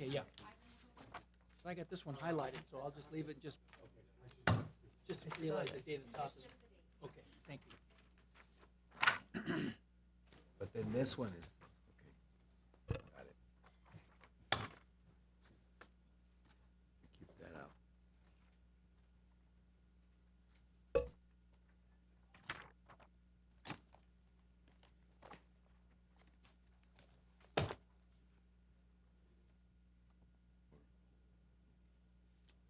Okay, yeah. I got this one highlighted, so I'll just leave it, just realize the date at the top is, okay, thank you. But then this one is, okay. Got it. Keep that out.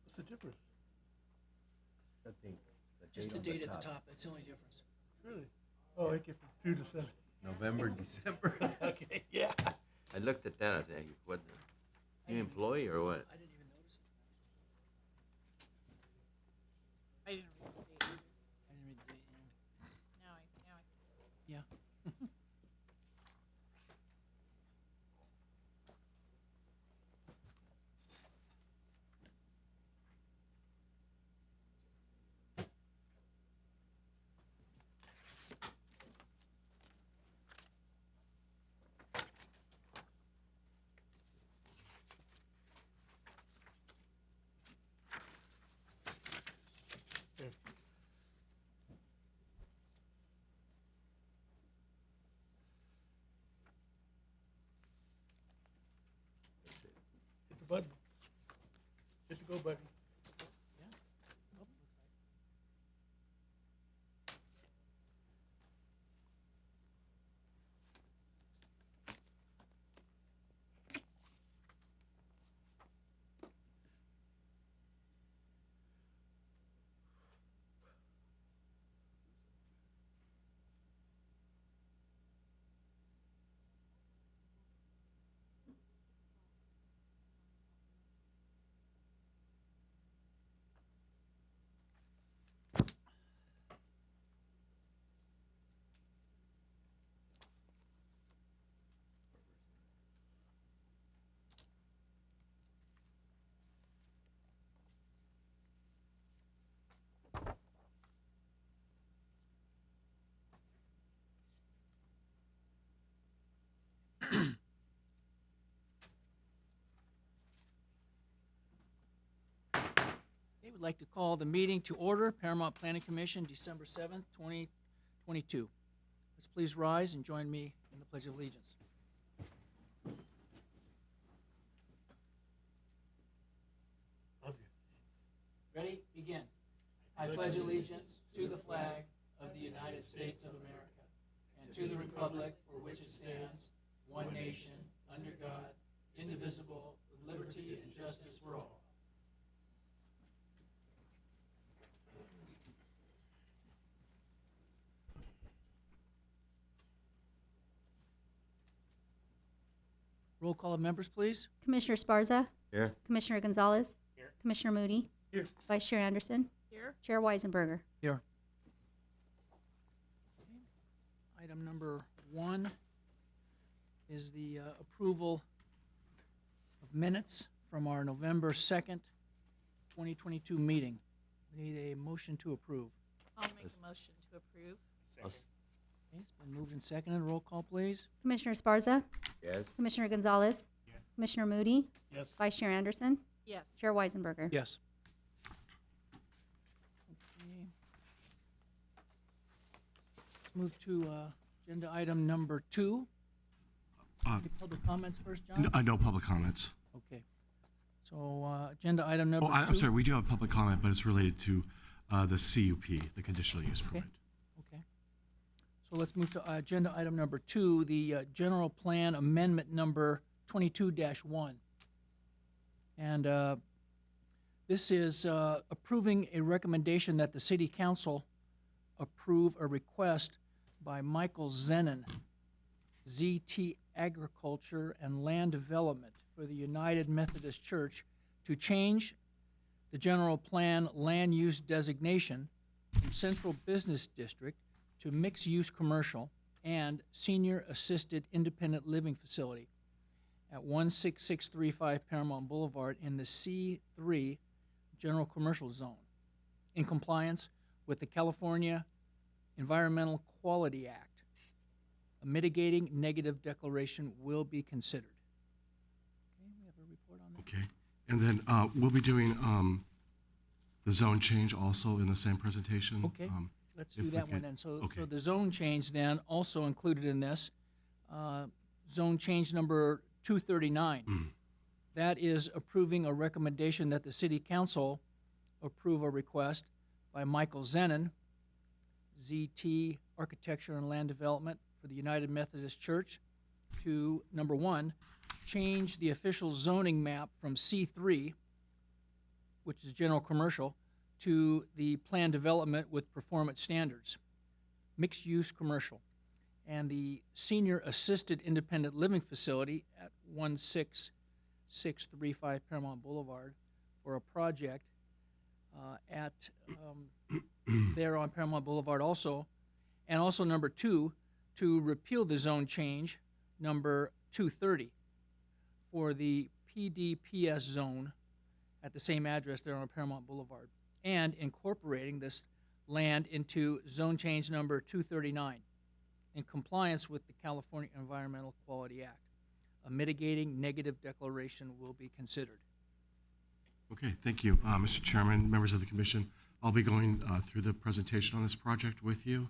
What's the difference? I think Just the on date at the top, that's the only difference. Really? Oh, I get from 2 to 7. November, December. Okay, yeah. I looked at that, I said, hey, what, you employee or what? I didn't even notice it. I didn't read the date either. I didn't read the date, yeah. Now I see. Yeah. Here. That's it. Hit the button. Hit the go button. Yeah. Oh, looks like. Okay, would like to call the meeting to order, Paramount Planning Commission, December 7th, 2022. Let's please rise and join me in the Pledge of Allegiance. Love you. Ready? Begin. I pledge allegiance to the flag of the United States of America and to the republic for which it stands, one nation, under God, indivisible, with liberty and justice for all. Roll call of members, please. Commissioner Sparza, Here? Commissioner Gonzalez, Here. Commissioner Moody, Here. Vice Chair Anderson, Here? Chair Weisenberger. Here. Item number 1 is the approval of minutes from our November 2nd, 2022 meeting. We need a motion to approve. I'll make a motion to approve. Okay, it's been moved and seconded. Roll call, please. Commissioner Sparza, Yes? Commissioner Gonzalez, Commissioner Moody, Yes. Vice Chair Anderson, Yes. Chair Weisenberger. Yes. Okay. Let's move to agenda item number 2. Uh, Public comments first, John? No public comments. Okay. So agenda item number Oh, 2. I'm sorry, we do have a public comment, but it's related to the CUP, the conditional use permit. Okay. So let's move to agenda item number 2, the general plan amendment number 22-1. And this is approving a recommendation that the city council approve a request by Michael Zenon, ZT Agriculture and Land Development for the United Methodist Church to change the general plan land use designation from Central Business District to mixed-use commercial and senior assisted independent living facility at 16635 Paramount Boulevard in the C3 General Commercial Zone in compliance with the California Environmental Quality Act. A mitigating negative declaration will be considered. Okay, we have a report on that? Okay. And then we'll be doing the zone change also in the same presentation. Okay, let's if do we that one could- then. So okay. the zone change then, also included in this, zone change number 239. That is approving a recommendation that the city council approve a request by Michael Zenon, ZT Architecture and Land Development for the United Methodist Church, to, number one, change the official zoning map from C3, which is general commercial, to the planned development with performance standards, mixed-use commercial, and the senior assisted independent living facility at 16635 Paramount Boulevard for a project at there on Paramount Boulevard also. And also number two, to repeal the zone change number 230 for the PDPS zone at the same address there on Paramount Boulevard, and incorporating this land into zone change number 239 in compliance with the California Environmental Quality Act. A mitigating negative declaration will be considered. Okay, thank you, Mr. Chairman, members of the commission. I'll be going through the presentation on this project with you.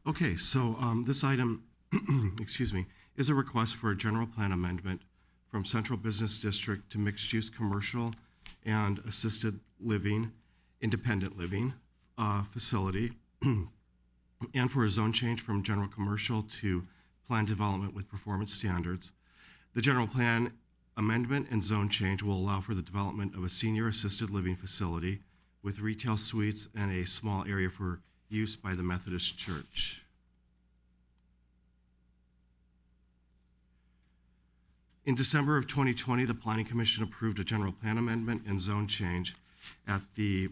Okay, so this item, excuse me, is a request for a general plan amendment from Central Business District to mixed-use commercial and assisted living, independent living facility, and for a zone change from general commercial to planned development with performance standards. The general plan amendment and zone change will allow for the development of a senior assisted living facility with retail suites and a small area for use by the Methodist Church. In December of 2020, the Planning Commission approved a general plan amendment and zone change at the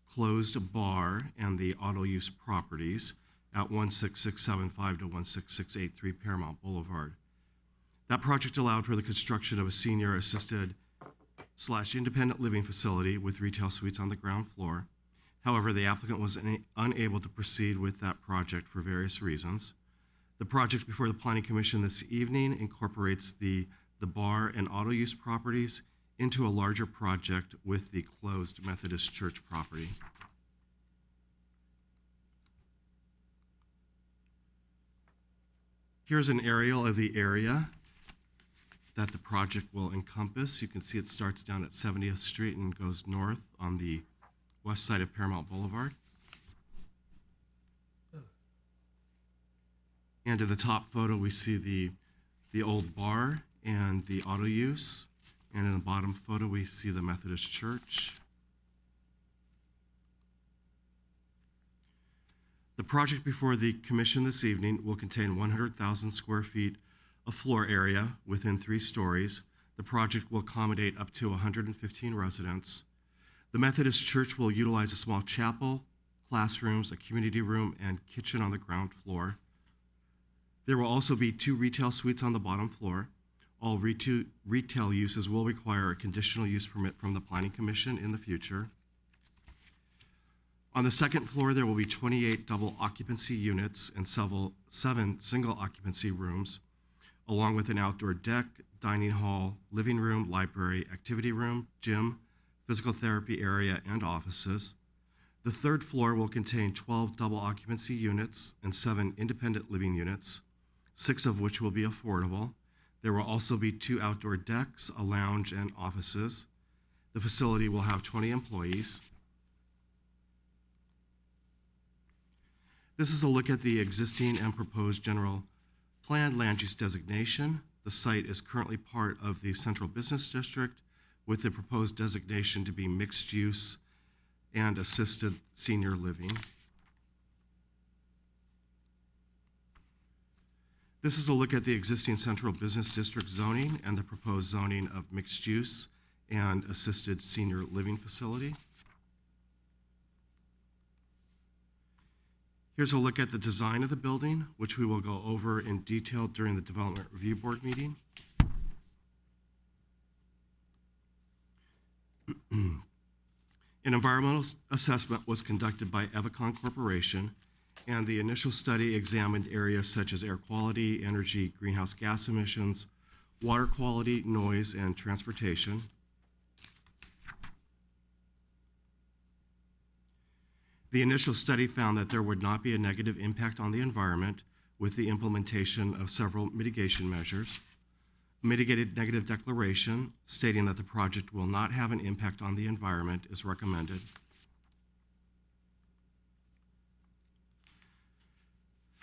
closed bar and the auto use properties at 16675 to 16683 Paramount Boulevard. That project allowed for the construction of a senior assisted / independent living facility with retail suites on the ground floor. However, the applicant was unable to proceed with that project for various reasons. The project before the Planning Commission this evening incorporates the bar and auto use properties into a larger project with the closed Methodist Church property. Here's an aerial of the area that the project will encompass. You can see it starts down at 70th Street and goes north on the west side of Paramount Boulevard. And in the top photo, we see the old bar and the auto use. And in the bottom photo, we see the Methodist Church. The project before the commission this evening will contain 100,000 square feet of floor area within 3 stories. The project will accommodate up to 115 residents. The Methodist Church will utilize a small chapel, classrooms, a community room, and kitchen on the ground floor. There will also be 2 retail suites on the bottom floor. All retail uses will require a conditional use permit from the Planning Commission in the future. On the second floor, there will be 28 double occupancy units and 7 single occupancy rooms, along with an outdoor deck, dining hall, living room, library, activity room, gym, physical therapy area, and offices. The third floor will contain 12 double occupancy units and 7 independent living units, 6 of which will be affordable. There will also be 2 outdoor decks, a lounge, and offices. The facility will have 20 employees. This is a look at the existing and proposed general plan land use designation. The site is currently part of the Central Business District, with the proposed designation to be mixed use and assisted senior living. This is a look at the existing Central Business District zoning and the proposed zoning of mixed use and assisted senior living facility. Here's a look at the design of the building, which we will go over in detail during the Development Review Board meeting. An environmental assessment was conducted by Evacon Corporation, and the initial study examined areas such as air quality, energy, greenhouse gas emissions, water quality, noise, and transportation. The initial study found that there would not be a negative impact on the environment with the implementation of several mitigation measures. Mitigated negative declaration stating that the project will not have an impact on the environment is recommended.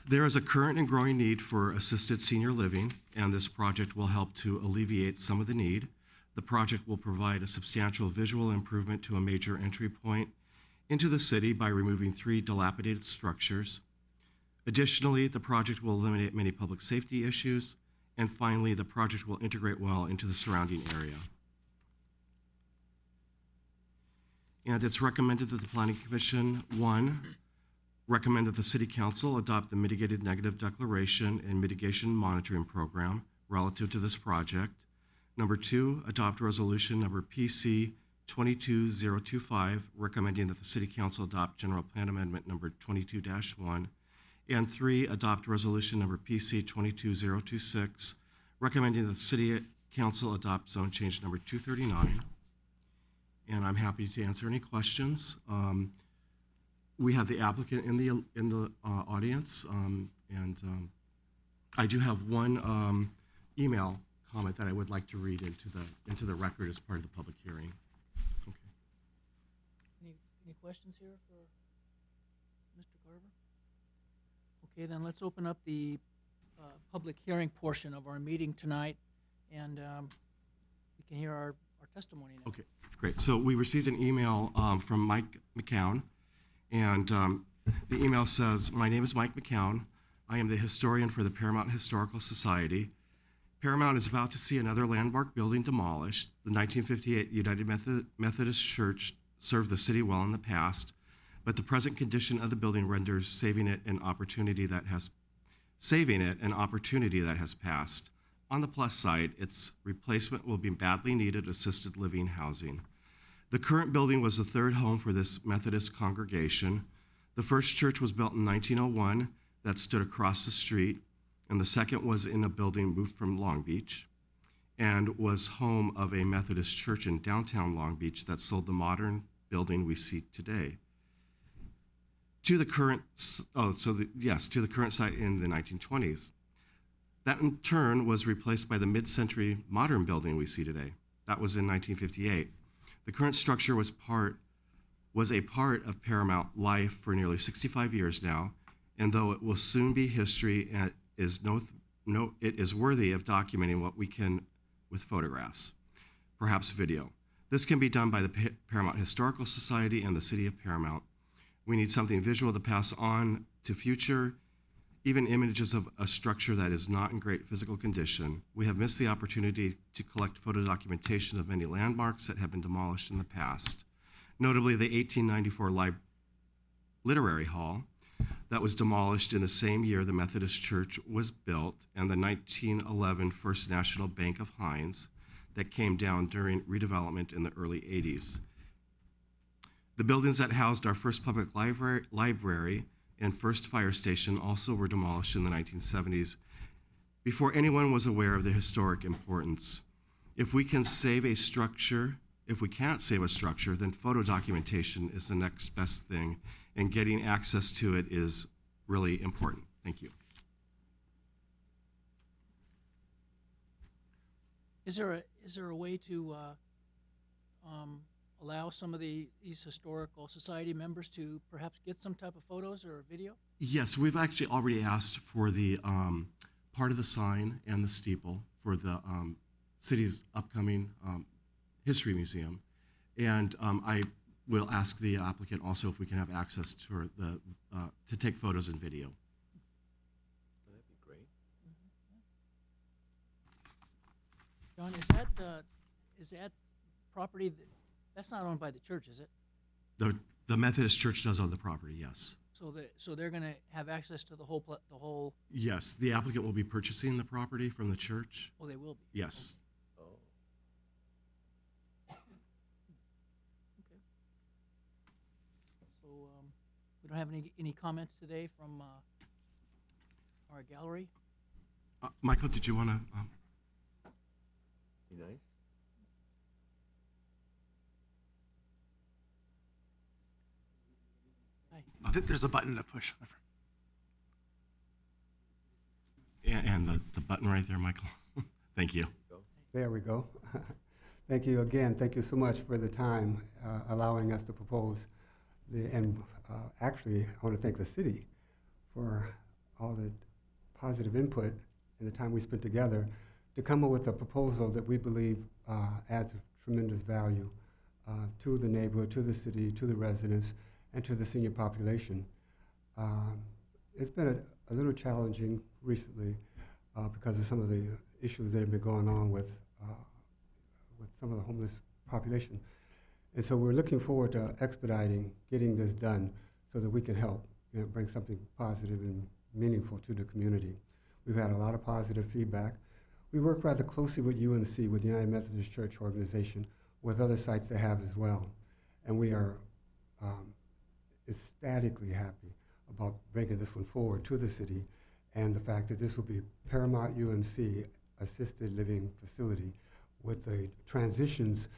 There is a current and growing need for assisted senior living, and this project will help to alleviate some of the need. The project will provide a substantial visual improvement to a major entry point into the city by removing 3 dilapidated structures. Additionally, the project will eliminate many public safety issues. And finally, the project will integrate well into the surrounding area. And it's recommended that the Planning Commission, 1, recommend that the City Council adopt the Mitigated Negative Declaration and Mitigation Monitoring Program relative to this project. Number 2, adopt resolution number PC 22025, recommending that the City Council adopt General Plan Amendment number 22-1. And 3, adopt resolution number PC 22026, recommending that the City Council adopt zone change number 239. And I'm happy to answer any questions. We have the applicant in the audience, and I do have one email comment that I would like to read into the record as part of the public hearing. Okay. Any questions here for Mr. Carver? Okay, then let's open up the public hearing portion of our meeting tonight, and we can hear our testimony now. Okay, great. So we received an email from Mike McCown, and the email says, "My name is Mike McCown. I am the historian for the Paramount Historical Society. Paramount is about to see another landmark building demolished. The 1958 United Methodist Church served the city well in the past, but the present condition of the building renders saving it an opportunity that has passed. On the plus side, its replacement will be badly needed assisted living housing. The current building was the third home for this Methodist congregation. The first church was built in 1901 that stood across the street, and the second was in a building moved from Long Beach and was home of a Methodist church in downtown Long Beach that sold the modern building we see today. To the current site in the 1920s. That in turn was replaced by the mid-century modern building we see today. That was in 1958. The current structure was a part of Paramount life for nearly 65 years now, and though it will soon be history, it is worthy of documenting what we can with photographs, perhaps video. This can be done by the Paramount Historical Society and the City of Paramount. We need something visual to pass on to future, even images of a structure that is not in great physical condition. We have missed the opportunity to collect photo documentation of many landmarks that have been demolished in the past, notably the 1894 Literary Hall that was demolished in the same year the Methodist Church was built, and the 1911 First National Bank of Hines that came down during redevelopment in the early 80s. The buildings that housed our first public library and first fire station also were demolished in the 1970s before anyone was aware of the historic importance. If we can't save a structure, then photo documentation is the next best thing, and getting access to it is really important. Thank you. Is there a way to allow some of these historical society members to perhaps get some type of photos or video? Yes, we've actually already asked for the part of the sign and the steeple for the city's upcoming history museum. And I will ask the applicant also if we can have access to to take photos and video. That'd be great. John, is that property, that's not owned by the church, is it? The Methodist Church does own the property, yes. So they're going to have access to the whole. Yes, the applicant will be purchasing the property from the church. Oh, they will be. Yes. Oh, we don't have any comments today from our gallery. Michael, did you want to? Be nice. Hi. There's a button to push. And the button right there, Michael. Thank you. There we go. Thank you again. Thank you so much for the time allowing us to propose. Actually, I want to thank the city for all the positive input and the time we spent together to come up with a proposal that we believe adds tremendous value to the neighborhood, to the city, to the residents, and to the senior population. It's been a little challenging recently because of some of the issues that have been going on with some of the homeless population. And so we're looking forward to expediting getting this done so that we can help bring something positive and meaningful to the community. We've had a lot of positive feedback. We work rather closely with UMC, with the United Methodist Church Organization, with other sites that have as well. And we are ecstatically happy about bringing this one forward to the city and the fact that this will be Paramount UMC assisted living facility with the transitions.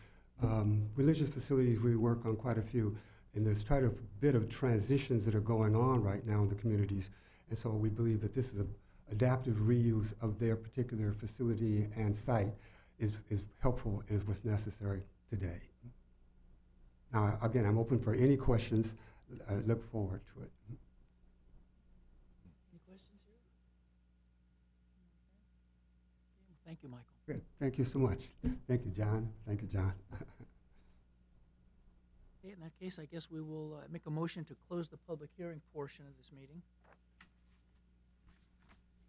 Religious facilities, we work on quite a few, and there's quite a bit of transitions that are going on right now in the communities. And so we believe that this is an adaptive reuse of their particular facility and site is helpful and is what's necessary today. Now, again, I'm open for any questions. I look forward to it. Any questions here? Okay, well, thank you, Michael. Good. Thank you so much. Thank you, John. Thank you, John. Okay, in that case, I guess we will make a motion to close the public hearing portion of this meeting.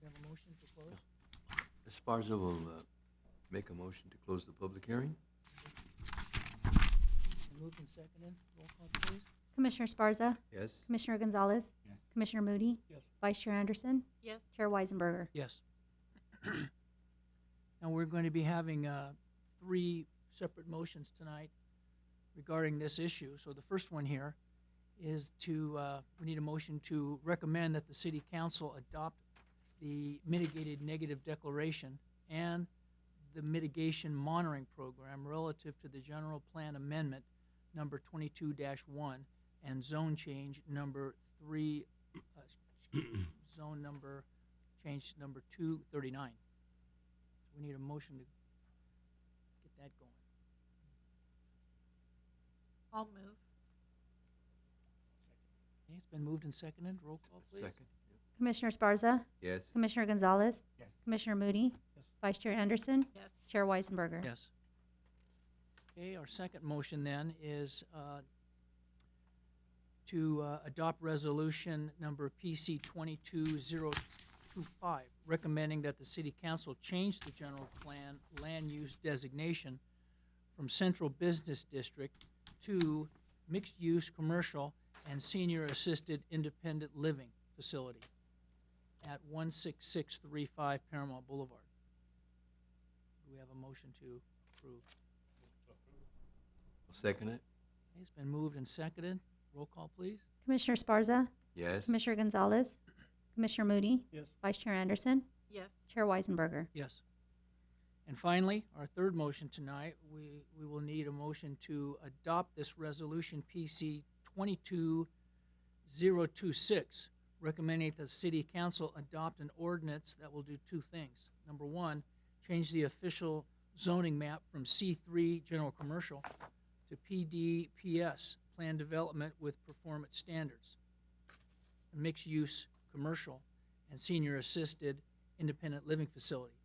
We have a motion to close? Esparza will make a motion to close the public hearing. Moved and seconded. Roll call, please. Commissioner Sparza, Yes. Commissioner Gonzalez, Yes. Commissioner Moody, Yes. Vice Chair Anderson, Yes. Chair Weisenberger. Yes. Now, we're going to be having 3 separate motions tonight regarding this issue. So the first one here is we need a motion to recommend that the city council adopt the mitigated negative declaration and the mitigation monitoring program relative to the general plan amendment number 22-1 and zone change number 3, zone number change number 239. So we need a motion to get that going. I'll move. Okay, it's been moved and seconded. Roll call, please. Second. Commissioner Sparza, Yes. Commissioner Gonzalez, Yes. Commissioner Moody, Yes. Vice Chair Anderson, Yes. Chair Weisenberger. Yes. Okay, our second motion then is to adopt resolution number PC 22025, recommending that the city council change the general plan land use designation from central business district to mixed-use commercial and senior-assisted independent living facility at 16635 Paramount Boulevard. Do we have a motion to approve? Second it. Okay, it's been moved and seconded. Roll call, please. Commissioner Sparza, Yes. Commissioner Gonzalez, Commissioner Moody, Yes. Vice Chair Anderson, Yes. Chair Weisenberger. Yes. And finally, our third motion tonight, we will need a motion to adopt this resolution PC 22026, recommending that the city council adopt an ordinance that will do 2 things. Number 1, change the official zoning map from C3 general commercial to PDPS, plan development with performance standards, a mixed-use commercial and senior-assisted independent living facility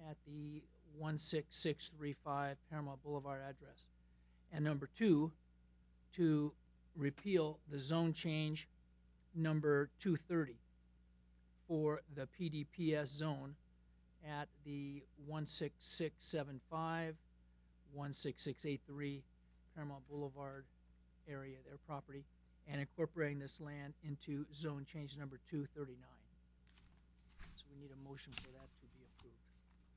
at the 16635 Paramount Boulevard address. And number 2, to repeal the zone change number 230 for the PDPS zone at the 16675, 16683 Paramount Boulevard area, their property, and incorporating this land into zone change number 239. So we need a motion for that to be approved.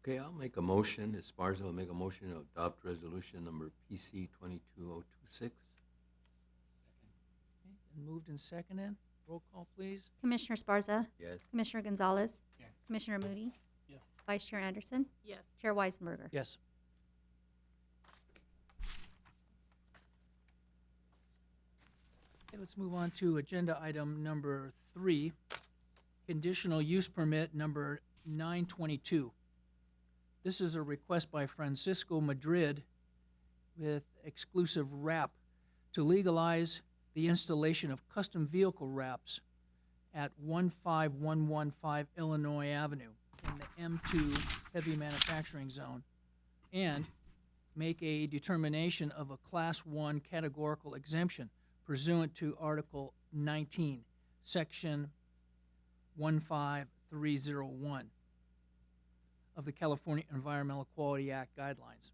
Okay, I'll make a motion. Esparza will make a motion to adopt resolution number PC 22026. Okay, And moved and seconded. Roll call, please. Commissioner Sparza, Yes. Commissioner Gonzalez, Yes. Commissioner Moody, Yes. Vice Chair Anderson, Yes. Chair Weisenberger. Yes. Okay, let's move on to agenda item number 3, conditional use permit number 922. This is a request by Francisco Madrid with exclusive wrap to legalize the installation of custom vehicle wraps at 15115 Illinois Avenue in the M2 heavy manufacturing zone, and make a determination of a Class 1 categorical exemption pursuant to Article 19, Section 15301 of the California Environmental Quality Act guidelines.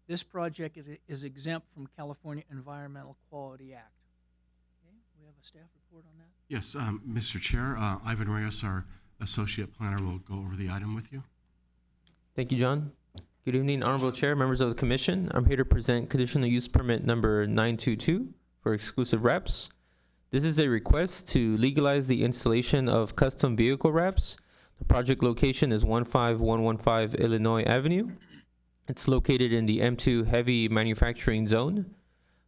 This project is exempt from California Environmental Quality Act. Okay, we have a staff report on that? Yes, Mr. Chair, Ivan Reyes, our Associate Planner, will go over the item with you. Thank you, John. Good evening, Honorable Chair, members of the Commission. I'm here to present conditional use permit number 922 for exclusive wraps. This is a request to legalize the installation of custom vehicle wraps. The project location is 15115 Illinois Avenue. It's located in the M2 heavy manufacturing zone.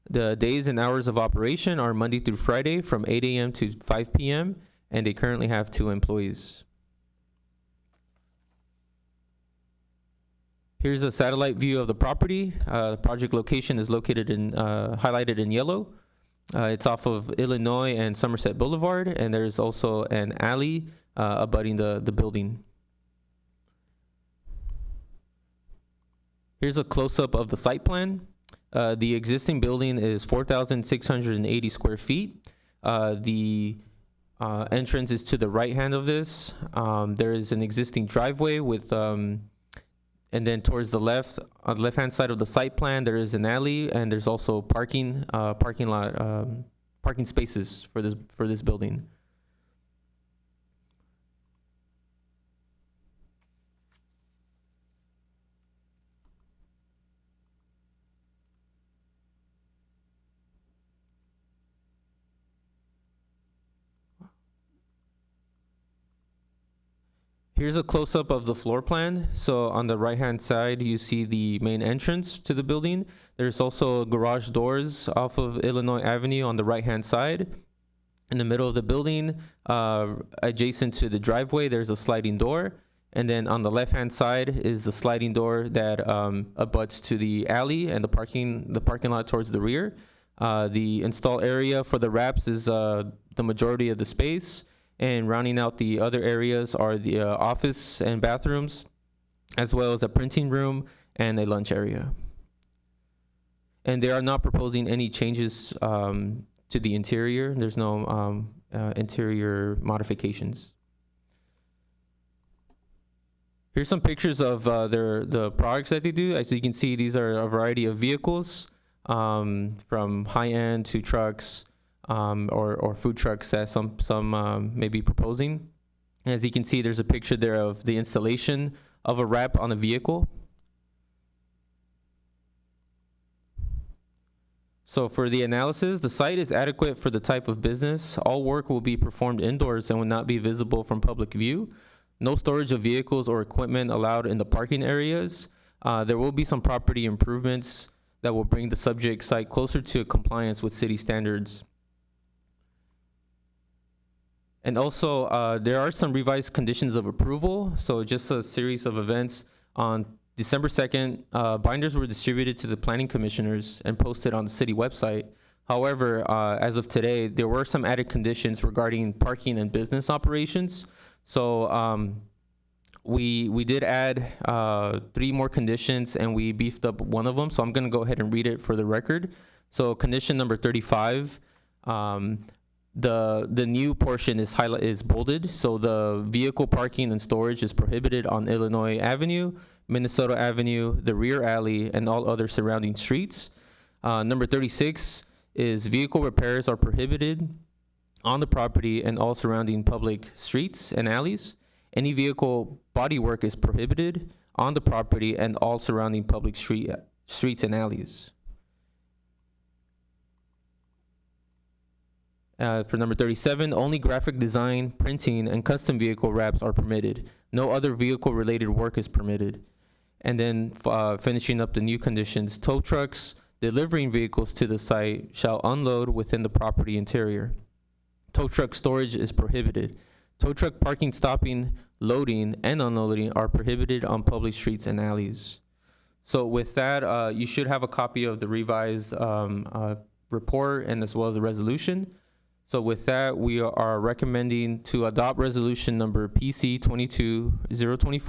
The days and hours of operation are Monday through Friday from 8 a.m. to 5 p.m., and they currently have 2 employees. Here's a satellite view of the property. The project location is located in, highlighted in yellow. It's off of Illinois and Somerset Boulevard, and there's also an alley abutting the building. Here's a close-up of the site plan. The existing building is 4,680 square feet. The entrance is to the right hand of this. There is an existing driveway with, and then towards the left, on the left-hand side of the site plan, there is an alley, and there's also parking spaces for this building. Here's a close-up of the floor plan. So on the right-hand side, you see the main entrance to the building. There's also garage doors off of Illinois Avenue on the right-hand side. In the middle of the building, adjacent to the driveway, there's a sliding door. And then on the left-hand side is the sliding door that abuts to the alley and the parking lot towards the rear. The install area for the wraps is the majority of the space. And rounding out the other areas are the office and bathrooms, as well as a printing room and a lunch area. And they are not proposing any changes to the interior. There's no interior modifications. Here's some pictures of the products that they do. As you can see, these are a variety of vehicles, from high-end to trucks, or food trucks that some may be proposing. As you can see, there's a picture there of the installation of a wrap on a vehicle. So for the analysis, the site is adequate for the type of business. All work will be performed indoors and will not be visible from public view. No storage of vehicles or equipment allowed in the parking areas. There will be some property improvements that will bring the subject site closer to compliance with city standards. And also, there are some revised conditions of approval. So just a series of events. On December 2nd, binders were distributed to the planning commissioners and posted on the city website. However, as of today, there were some added conditions regarding parking and business operations. So we did add 3 more conditions, and we beefed up one of them. So I'm going to go ahead and read it for the record. So condition number 35, the new portion is bolded. So the vehicle parking and storage is prohibited on Illinois Avenue, Minnesota Avenue, the rear alley, and all other surrounding streets. Number 36 is vehicle repairs are prohibited on the property and all surrounding public streets and alleys. Any vehicle bodywork is prohibited on the property and all surrounding public streets and alleys. For number 37, only graphic design, printing, and custom vehicle wraps are permitted. No other vehicle-related work is permitted. And then finishing up the new conditions, tow trucks delivering vehicles to the site shall unload within the property interior. Tow truck storage is prohibited. Tow truck parking, stopping, loading, and unloading are prohibited on public streets and alleys. So with that, you should have a copy of the revised report and as well as the resolution. So with that, we are recommending to adopt resolution number PC 22-024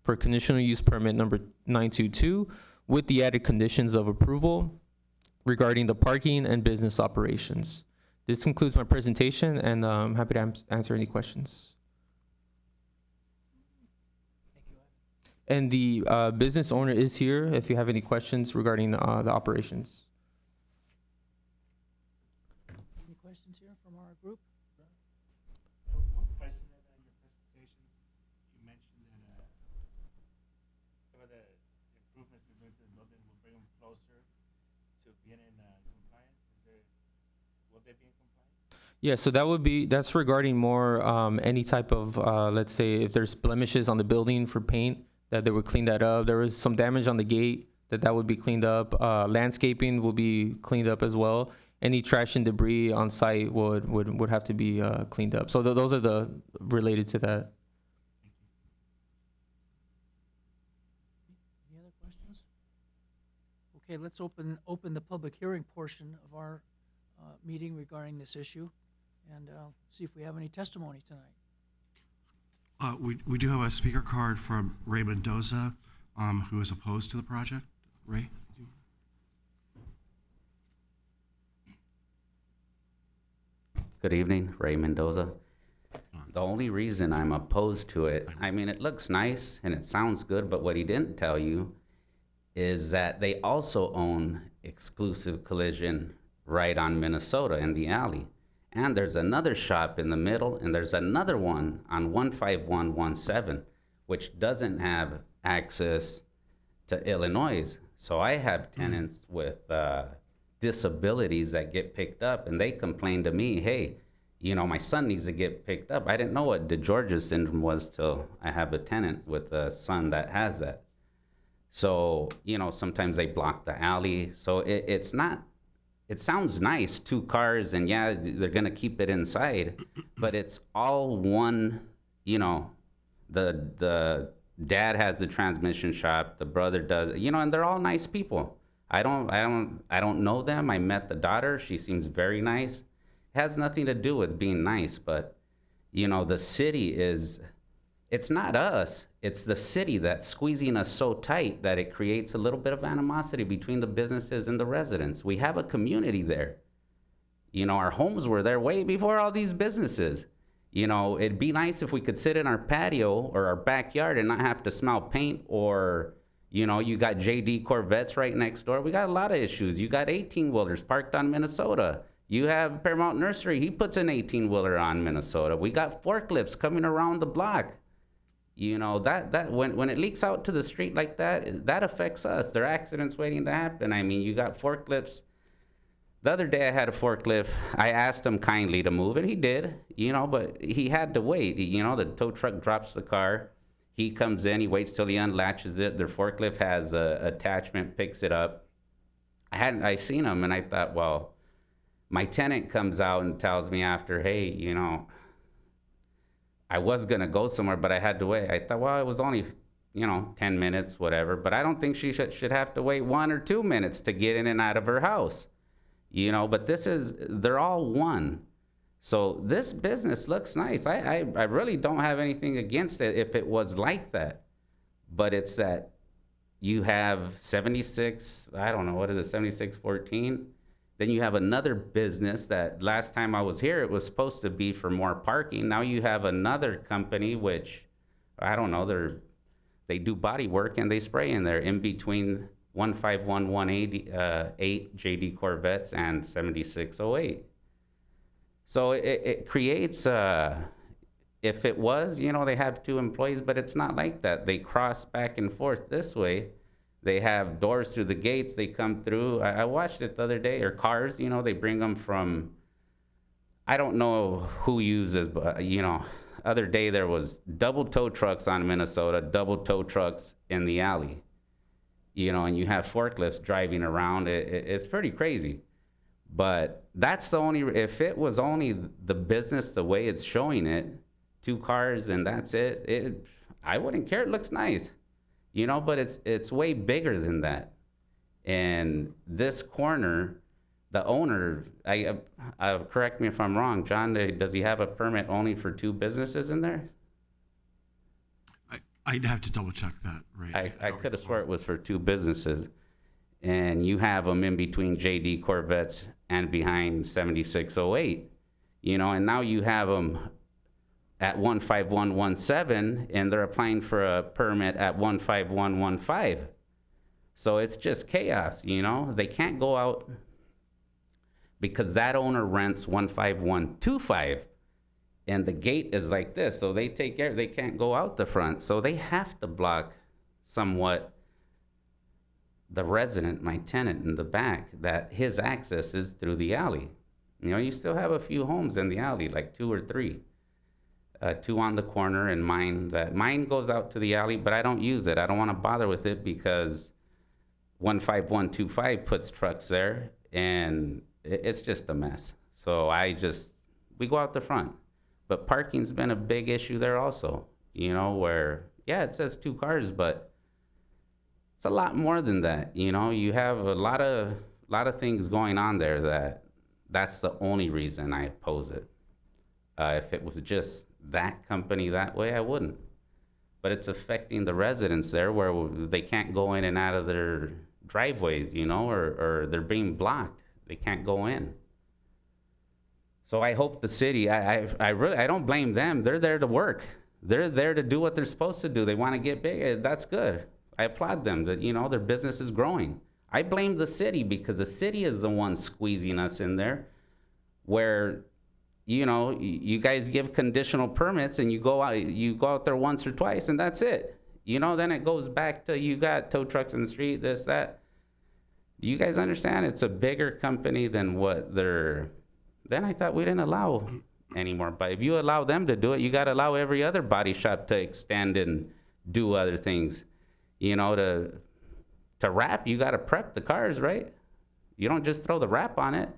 for conditional use permit number 922 with the added conditions of approval regarding the parking and business operations. This concludes my presentation, and I'm happy to answer any questions. Thank you. And the business owner is here if you have any questions regarding the operations. Any questions here from our group? One question that in your presentation, you mentioned that some of the improvements we're doing to the building will bring them closer to being in compliance. Will they be in compliance? Yeah, so that's regarding more any type of, let's say if there's blemishes on the building for paint, that they would clean that up. There was some damage on the gate, that would be cleaned up. Landscaping will be cleaned up as well. Any trash and debris on site would have to be cleaned up. So those are the related to that. Any other questions? Okay, let's open the public hearing portion of our meeting regarding this issue, and see if we have any testimony tonight. We do have a speaker card from Ray Mendoza, who is opposed to the project. Ray? Good evening, Ray Mendoza. The only reason I'm opposed to it, I mean, it looks nice and it sounds good, but what he didn't tell you is that they also own exclusive collision right on Minnesota in the alley. And there's another shop in the middle, and there's another one on 15117, which doesn't have access to Illinois. So I have tenants with disabilities that get picked up, and they complain to me, hey, you know, my son needs to get picked up. I didn't know what DeGeorge syndrome was till I have a tenant with a son that has that. So, you know, sometimes they block the alley. So it's not, it sounds nice, 2 cars, and yeah, they're gonna keep it inside, but it's all one, you know, the dad has the transmission shop, the brother does, you know, and they're all nice people. I don't know them. I met the daughter. She seems very nice. It has nothing to do with being nice, but you know, the city is, it's not us. It's the city that's squeezing us so tight that it creates a little bit of animosity between the businesses and the residents. We have a community there. You know, our homes were there way before all these businesses. You know, it'd be nice if we could sit in our patio or our backyard and not have to smell paint, or, you know, you got JD Corvettes right next door. We got a lot of issues. You got 18-wheelers parked on Minnesota. You have Paramount Nursery. He puts an 18-wheeler on Minnesota. We got forklifts coming around the block. You know, that when it leaks out to the street like that, that affects us. There are accidents waiting to happen. I mean, you got forklifts. The other day I had a forklift. I asked him kindly to move, and he did, you know, but he had to wait. You know, the tow truck drops the car. He comes in, he waits till he unlatches it. Their forklift has a attachment, picks it up. I seen him, and I thought, well, my tenant comes out and tells me after, hey, you know, I was gonna go somewhere, but I had to wait. I thought, well, it was only, you know, 10 minutes, whatever. But I don't think she should have to wait 1 or 2 minutes to get in and out of her house. You know, but they're all one. So this business looks nice. I really don't have anything against it if it was like that. But it's that you have 76, I don't know, what is it, 7614? Then you have another business that last time I was here, it was supposed to be for more parking. Now you have another company, which, I don't know, they do body work and they spray in there in between 15118 JD Corvettes and 7608. So it creates, if it was, you know, they have 2 employees, but it's not like that. They cross back and forth this way. They have doors through the gates. They come through. I watched it the other day, or cars, you know, they bring them from, I don't know who uses, but other day there was double tow trucks on Minnesota, double tow trucks in the alley. And you have forklifts driving around. It's pretty crazy. But that's the only, if it was only the business the way it's showing it, 2 cars and that's it, I wouldn't care. It looks nice, but it's way bigger than that. And this corner, the owner, correct me if I'm wrong, John, does he have a permit only for 2 businesses in there? I'd have to double check that, right? I could have swore it was for 2 businesses. And you have them in between JD Corvettes and behind 7608, and now you have them at 15117 and they're applying for a permit at 15115. So it's just chaos, They can't go out because that owner rents 15125 and the gate is like this. So they can't go out the front. So they have to block somewhat the resident, my tenant in the back, that his access is through the alley. You still have a few homes in the alley, like 2 or 3. 2 on the corner and mine goes out to the alley, but I don't use it. I don't want to bother with it because 15125 puts trucks there and it's just a mess. So we go out the front. But parking's been a big issue there also, where, yeah, it says 2 cars, but it's a lot more than that. You have a lot of things going on there that's the only reason I oppose it. If it was just that company that way, I wouldn't. But it's affecting the residents there where they can't go in and out of their driveways, or they're being blocked. They can't go in. So I hope the city, I don't blame them. They're there to work. They're there to do what they're supposed to do. They want to get big. That's good. I applaud them that, their business is growing. I blame the city because the city is the one squeezing us in there where, you guys give conditional permits and you go out there once or twice and that's it. Then it goes back to you got tow trucks in the street, this, that. Do you guys understand? It's a bigger company than what then I thought we didn't allow anymore. But if you allow them to do it, you got to allow every other body shop to extend and do other things. To wrap, you got to prep the cars, right? You don't just throw the wrap on it.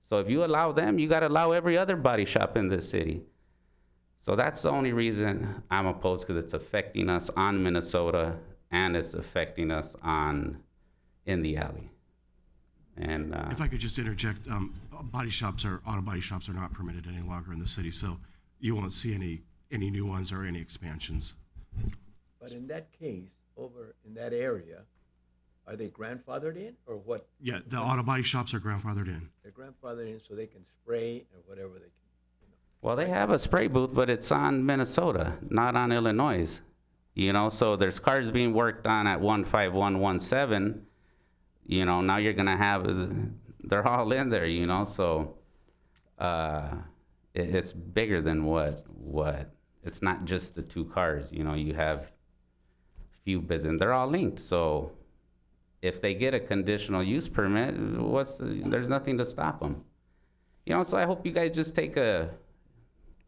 So if you allow them, you got to allow every other body shop in this city. So that's the only reason I'm opposed, because it's affecting us on Minnesota and it's affecting us in the alley. And if I could just interject, auto body shops are not permitted any longer in the city, so you won't see any new ones or any expansions. But in that case, over in that area, are they grandfathered in or what? Yeah, the auto body shops are grandfathered in. They're grandfathered in so they can spray or whatever they can. well, they have a spray booth, but it's on Minnesota, not on Illinois. So there's cars being worked on at 15117. Now you're gonna have, they're all in there, so it's bigger than what, it's not just the 2 cars, you have few business, they're all linked, so if they get a conditional use permit, there's nothing to stop them. So I hope you guys just take a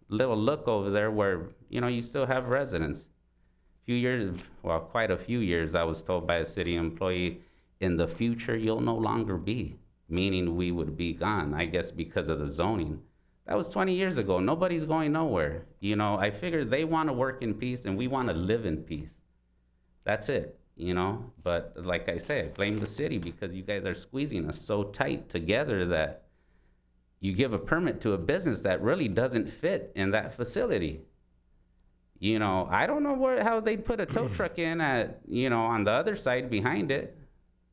little look over there where, you still have residents. Quite a few years, I was told by a city employee, in the future, you'll no longer be, meaning we would be gone, I guess because of the zoning. That was 20 years ago. Nobody's going nowhere. I figured they want to work in peace and we want to live in peace. That's it, But like I say, I blame the city because you guys are squeezing us so tight together that you give a permit to a business that really doesn't fit in that facility. I don't know how they'd put a tow truck in at, on the other side behind it.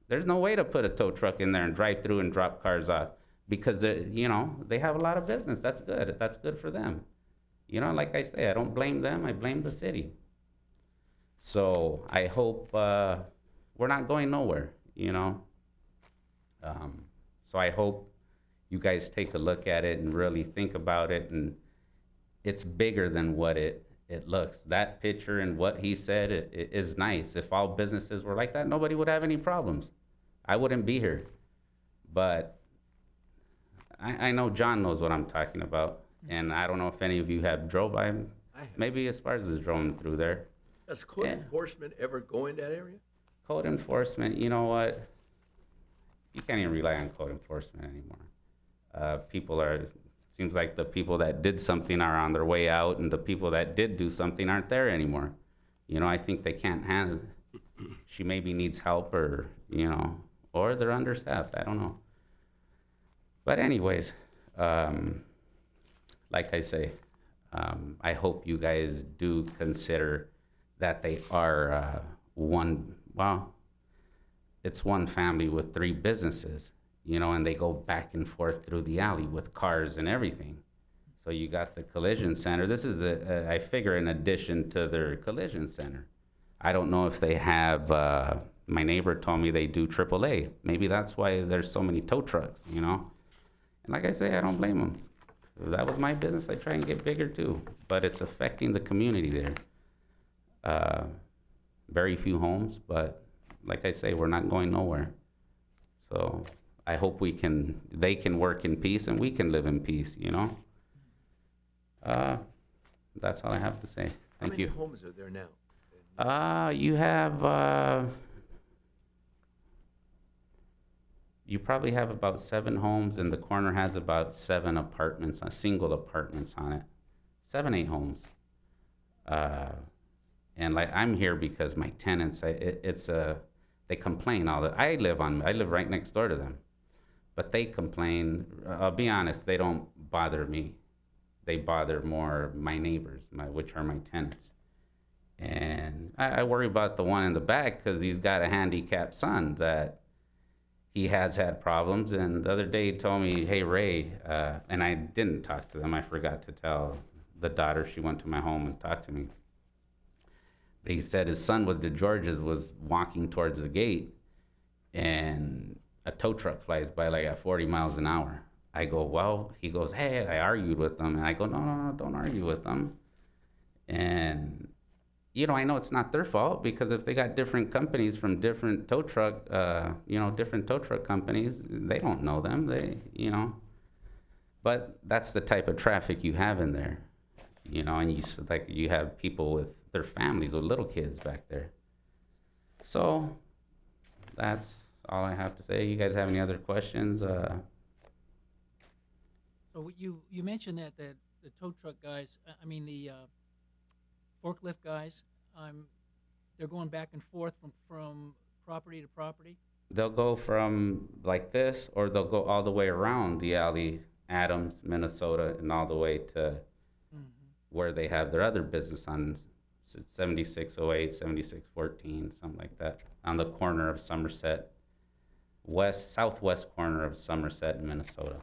There's no way to put a tow truck in there and drive through and drop cars off because, they have a lot of business. That's good. That's good for them. Like I say, I don't blame them. I blame the city. So I hope we're not going nowhere, So I hope you guys take a look at it and really think about it. And it's bigger than what it looks. That picture and what he said, it is nice. If all businesses were like that, nobody would have any problems. I wouldn't be here. But I know John knows what I'm talking about, and I don't know if any of you have drove by. I have. Maybe Esparza's drove through there. Does code Yeah. enforcement ever go in that area? Code enforcement, you know what? You can't even rely on code enforcement anymore. Seems like the people that did something are on their way out, and the people that did do something aren't there anymore. You know, I think they can't handle it. She maybe needs help, or, you know, or they're understaffed, I don't know. But anyways, like I say, I hope you guys do consider that they are it's one family with 3 businesses, you know, and they go back and forth through the alley with cars and everything. So you got the collision center. This is, I figure, in addition to their collision center. I don't know if they have, my neighbor told me they do AAA. Maybe that's why there's so many tow trucks, you know? And like I say, I don't blame them. If that was my business, I'd try and get bigger too. But it's affecting the community there. Very few homes, but like I say, we're not going nowhere. So I hope they can work in peace and we can live in peace, you know? That's all I have to say. Thank you. How many homes are there now? You have, you probably have about 7 homes, and the corner has about 7 apartments, single apartments on it. 7, 8 homes. And like, I'm here because my tenants, they complain all the, I live right next door to them, but they complain. I'll be honest, they don't bother me. They bother more my neighbors, which are my tenants. And I worry about the one in the back because he's got a handicapped son that he has had problems. And the other day he told me, hey, Ray, and I didn't talk to them. I forgot to tell the daughter. She went to my home and talked to me. But he said his son with the Georges was walking towards the gate and a tow truck flies by like at 40 miles an hour. I go, well, he goes, hey, I argued with them. And I go, no, don't argue with them. And, you know, I know it's not their fault because if they got different companies from different tow truck, different tow truck companies, they don't know them, but that's the type of traffic you have in there, you know, and you have people with their families with little kids back there. So that's all I have to say. You guys have any other questions? So you mentioned that the tow truck guys, the forklift guys, they're going back and forth from property to property? They'll go from like this, or they'll go all the way around the alley, Adams, Minnesota, and all the way to where they have their other business on 7608, 7614, something like that, on the corner of Somerset, southwest corner of Somerset and Minnesota.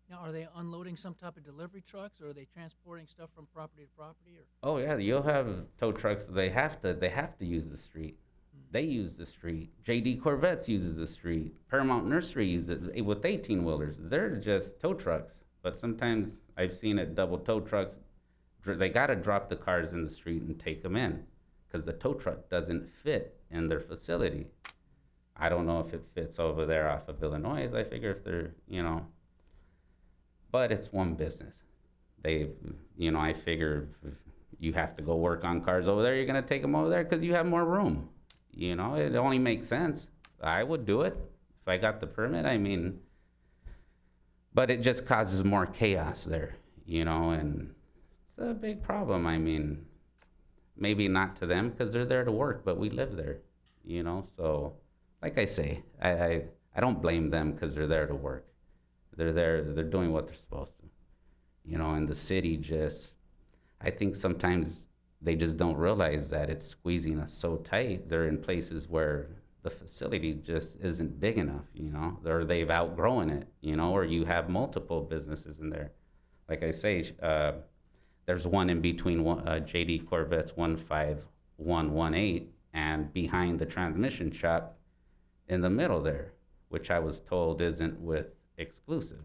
Now, are they unloading some type of delivery trucks, or are they transporting stuff from property to property? Or Oh yeah, you'll have tow trucks. They have to use the street. They use the street. JD Corvettes uses the street. Paramount Nursery uses it with 18-wheelers. They're just tow trucks. But sometimes I've seen it double tow trucks. They got to drop the cars in the street and take them in because the tow truck doesn't fit in their facility. I don't know if it fits over there off of Illinois. I figure if they're, but it's one business. I figure if you have to go work on cars over there, you're going to take them over there because you have more room. It only makes sense. I would do it if I got the permit. But it just causes more chaos there, and it's a big problem. Maybe not to them because they're there to work, but we live there, so like I say, I don't blame them because they're there to work. They're there, they're doing what they're supposed to, and the city I think sometimes they just don't realize that it's squeezing us so tight. They're in places where the facility just isn't big enough, or they've outgrown it, or you have multiple businesses in there. Like I say, there's one in between JD Corvettes 15118 and behind the transmission shop in the middle there, which I was told isn't with exclusive.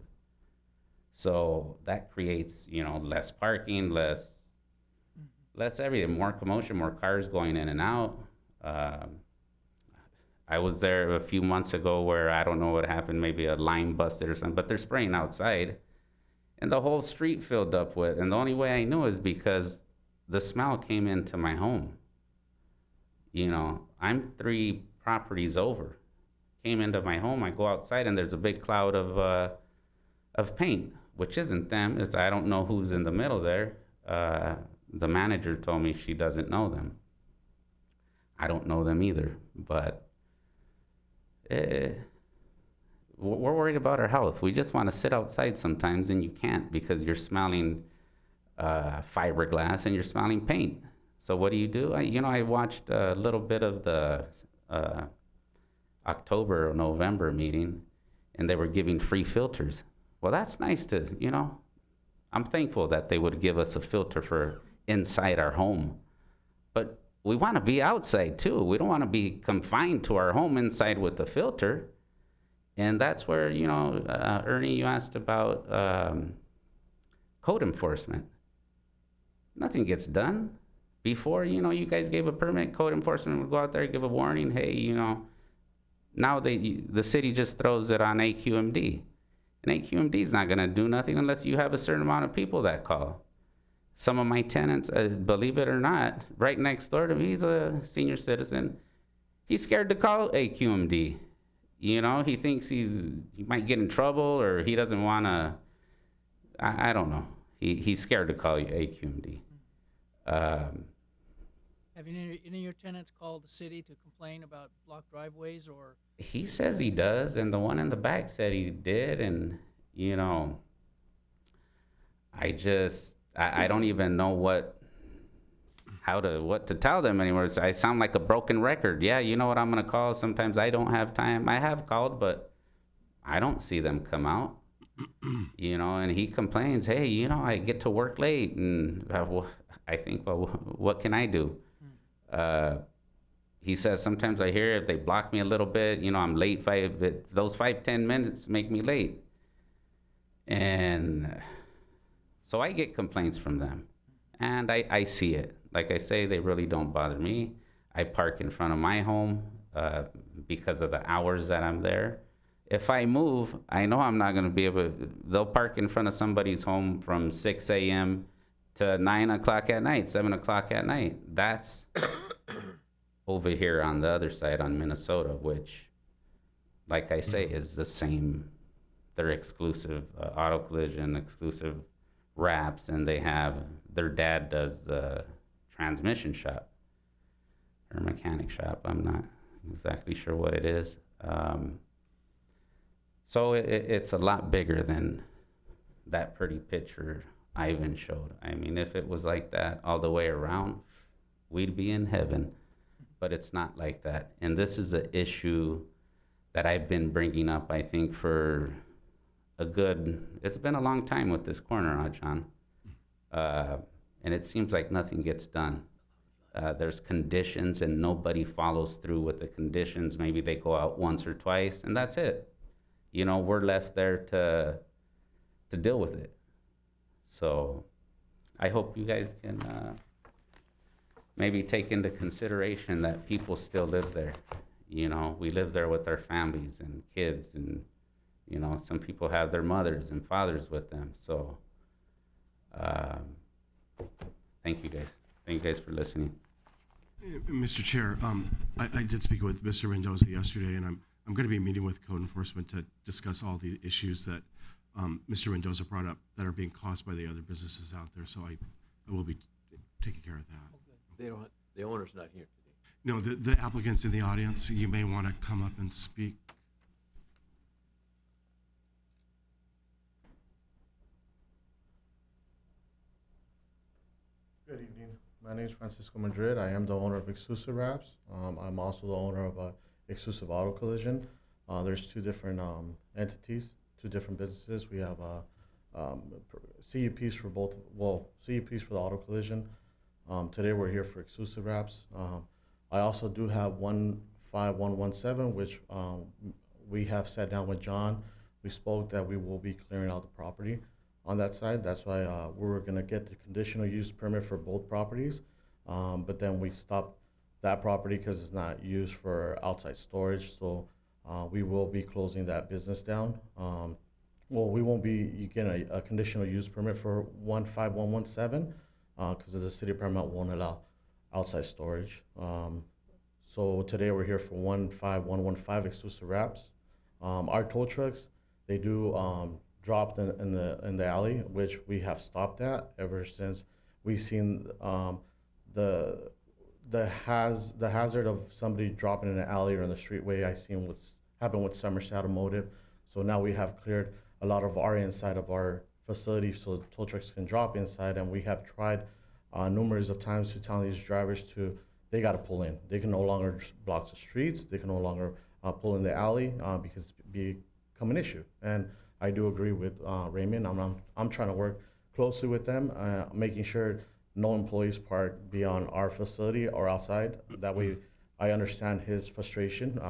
So that creates, less parking, less everything, more commotion, more cars going in and out. I was there a few months ago where I don't know what happened, maybe a line busted or something, but they're spraying outside. And the whole street filled up with, and the only way I knew is because the smell came into my home. You know, I'm 3 properties over. Came into my home, I go outside and there's a big cloud of paint, which isn't them. It's, I don't know who's in the middle there. The manager told me she doesn't know them. I don't know them either, but we're worried about our health. We just want to sit outside sometimes, and you can't because you're smelling fiberglass and you're smelling paint. So what do? I watched a little bit of the October or November meeting, and they were giving free filters. Well, that's nice to, I'm thankful that they would give us a filter for inside our home. But we want to be outside too. We don't want to be confined to our home inside with the filter. And that's where, Ernie, you asked about code enforcement. Nothing gets done. Before, you guys gave a permit, code enforcement would go out there, give a warning, hey, now the city just throws it on AQMD. And AQMD is not going to do nothing unless you have a certain amount of people that call. Some of my tenants, believe it or not, right next door to me, he's a senior citizen. He's scared to call AQMD. He thinks he might get in trouble, or he doesn't want to, I don't know. He's scared to call AQMD. Have any of your tenants called the city to complain about blocked driveways or? He says he does, and the one in the back said he did, and I don't even know what to tell them anymore. I sound like a broken record. Yeah, you know what I'm gonna call. Sometimes I don't have time. I have called, but I don't see them come out. And he complains, hey, I get to work late, and I think, well, what can I do? He says, sometimes I hear if they block me a little bit, I'm late those 5-10 minutes make me late. And so I get complaints from them, and I see it. Like I say, they really don't bother me. I park in front of my home because of the hours that I'm there. If I move, I know I'm not gonna be they'll park in front of somebody's home from 6 a.m. to 9 o'clock at night, 7 o'clock at night. That's over here on the other side on Minnesota, which, like I say, is the same. They're exclusive auto collision, exclusive wraps, and their dad does the transmission shop or mechanic shop. I'm not exactly sure what it is. So it's a lot bigger than that pretty picture Ivan showed. I mean, if it was like that all the way around, we'd be in heaven. But it's not like that. And this is an issue that I've been bringing up, I think, for it's been a long time with this corner, John. And it seems like nothing gets done. There's conditions and nobody follows through with the conditions. Maybe they go out once or twice and that's it. We're left there to deal with it. So I hope you guys can maybe take into consideration that people still live there. We live there with our families and kids, and some people have their mothers and fathers with them. So thank you guys. Thank you guys for listening. Mr. Chair, I did speak with Mr. Mendoza yesterday, and I'm going to be meeting with code enforcement to discuss all the issues that Mr. Mendoza brought up that are being caused by the other businesses out there. So I will be taking care of that. The owner's not here today. No, the applicant's in the audience. You may want to come up and speak. Good evening. My name is Francisco Madrid. I am the owner of Exclusive Wraps. I'm also the owner of Exclusive Auto Collision. There's two different entities, two different businesses. We have CUPs for both, CUPs for the auto collision. Today we're here for Exclusive Wraps. I also do have 15117, which we have sat down with John. We spoke that we will be clearing out the property on that side. That's why we were gonna get the conditional use permit for both properties. But then we stopped that property because it's not used for outside storage. So we will be closing that business down. Well, we won't be getting a conditional use permit for 15117 because the city of Paramount won't allow outside storage. So today we're here for 15115 exclusive wraps. Our tow trucks, they do drop in the alley, which we have stopped at ever since we've seen the hazard of somebody dropping in an alley or in the streetway. I seen what's happened with Somerset Automotive. So now we have cleared a lot of our inside of our facility so tow trucks can drop inside, and we have tried numerous of times to tell these drivers they got to pull in. They can no longer block the streets. They can no longer pull in the alley because it's become an issue. And I do agree with Raymond. I'm trying to work closely with them, making sure no employees park beyond our facility or outside. That way, I understand his frustration.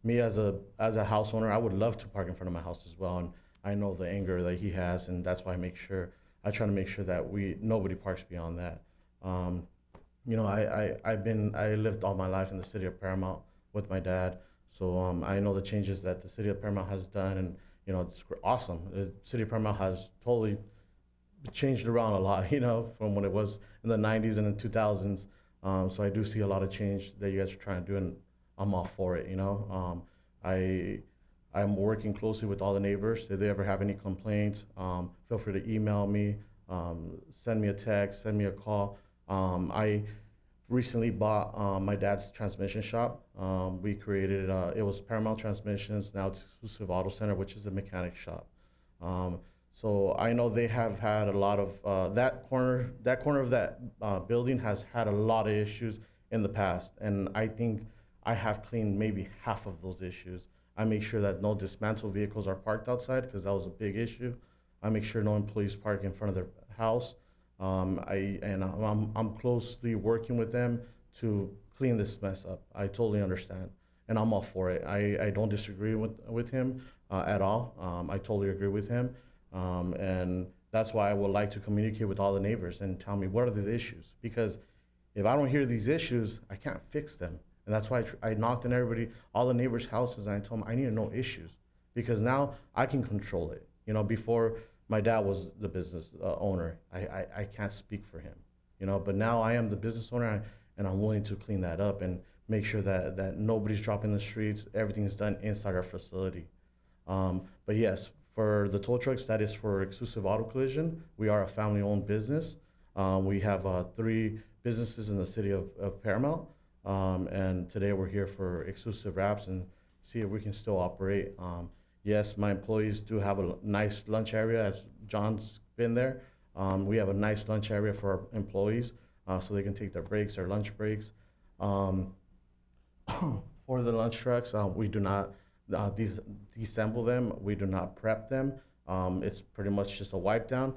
Me as a house owner, I would love to park in front of my house as well, and I know the anger that he has, and that's why I try to make sure that nobody parks beyond that. You know, I lived all my life in the city of Paramount with my dad, so I know the changes that the city of Paramount has done, and you know, it's awesome. The city of Paramount has totally changed around a lot, you know, from when it was in the 90s and the 2000s. So I do see a lot of change that you guys are trying to do, and I'm all for it, you know. I'm working closely with all the neighbors. If they ever have any complaints, feel free to email me, send me a text, send me a call. I recently bought my dad's transmission shop. We created, it was Paramount Transmissions, now it's Exclusive Auto Center, which is the mechanic shop. So I know they have had a lot of, that corner of that building has had a lot of issues in the past. And I think I have cleaned maybe half of those issues. I make sure that no dismantled vehicles are parked outside because that was a big issue. I make sure no employees park in front of their house. I'm closely working with them to clean this mess up. I totally understand, and I'm all for it. I don't disagree with him at all. I totally agree with him, and that's why I would like to communicate with all the neighbors and tell me what are the issues. Because if I don't hear these issues, I can't fix them. And that's why I knocked on all the neighbors' houses, and I told them I need to know issues because now I can control it. You know, before my dad was the business owner, I can't speak for him, you know, but now I am the business owner, and I'm willing to clean that up and make sure that nobody's dropping the streets. Everything's done inside our facility. But yes, for the tow trucks, that is for Exclusive Auto Collision. We are a family-owned business. We have 3 businesses in the city of Paramount. And today we're here for exclusive wraps and see if we can still operate. Yes, my employees do have a nice lunch area, as John's been there. We have a nice lunch area for our employees so they can take their breaks, their lunch breaks. For the lunch trucks, we do not disassemble them. We do not prep them. It's pretty much just a wipe down.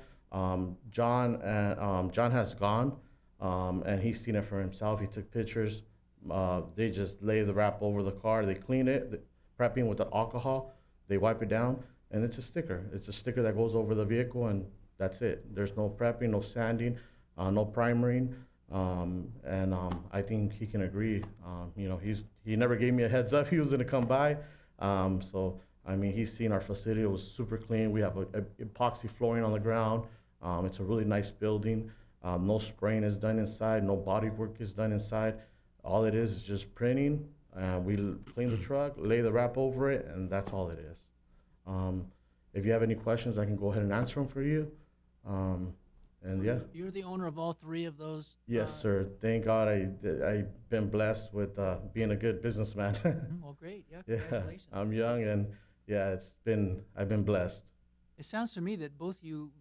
John has gone, and he's seen it for himself. He took pictures. They just lay the wrap over the car. They clean it, prepping with the alcohol. They wipe it down, and it's a sticker. It's a sticker that goes over the vehicle, and that's it. There's no prepping, no sanding, no primering, and I think he can agree. You know, he never gave me a heads up he was gonna come by. So I mean, he's seen our facility. It was super clean. We have a epoxy flooring on the ground. It's a really nice building. No spraying is done inside. No body work is done inside. All it is just printing. We clean the truck, lay the wrap over it, and that's all it is. If you have any questions, I can go ahead and answer them for you. And yeah. You're the owner of all 3 of those? Yes, sir. Thank God I've been blessed with being a good businessman. Well, great. Yeah, Yeah, congratulations. I'm young, and yeah, I've been blessed. It sounds to me that both you